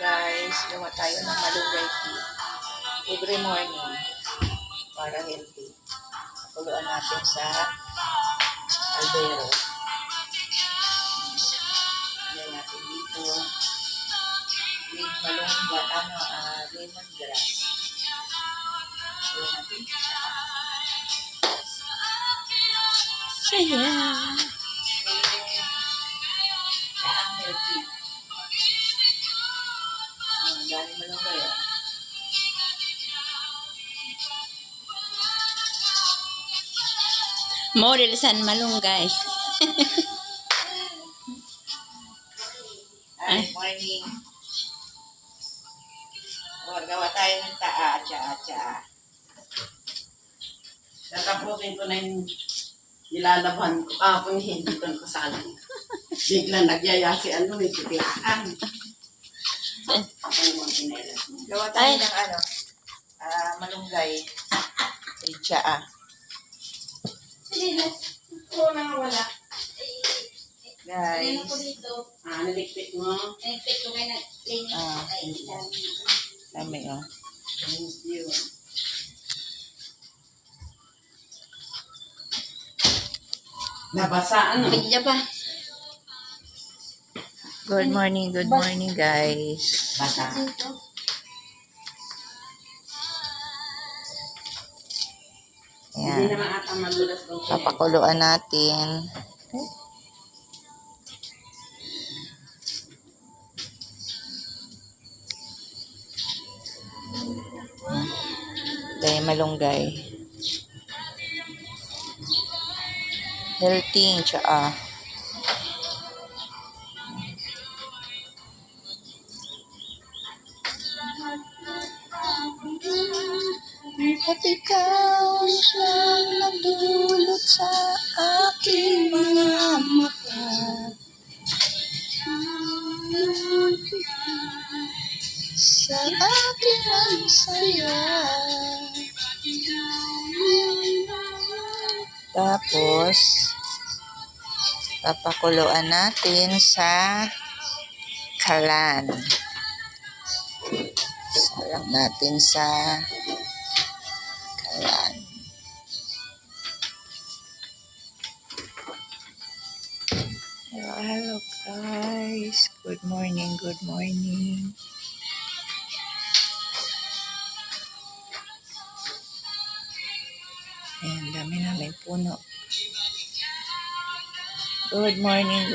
guys, gawa tayo ng malunggay tea. Every morning para healthy. Pakuluan natin sa albero. Lagyan natin dito with lemongrass. Lagyan natin Saya. ang healthy. Dami malunggay. Model San Malunggay. Morning. Gawa tayo ng tsa. Tatapusin ko na yung nilalaban ko. Kung hindi ko nakasalan. Bigla nagyaya si titilaan. Gawa tayo ng malunggay. Tsa. Sige, ko na wala. Guys. Nalikpit mo. Nalikpit ko ngayon linis. Dami Thank you. Nabasa Bigla ba? Good morning guys. Basa. Hindi Ayan. naman ata malulas kung Papakuluan natin. Dahil malunggay. Healthy yung tsaa. At ikaw siyang nagdulot sa aking mga mata. Sa aking ang saya. Tapos, papakuluan natin sa kalan. Salang natin sa kalan. Hello guys. Good morning. Ayan, dami namin puno. Good morning.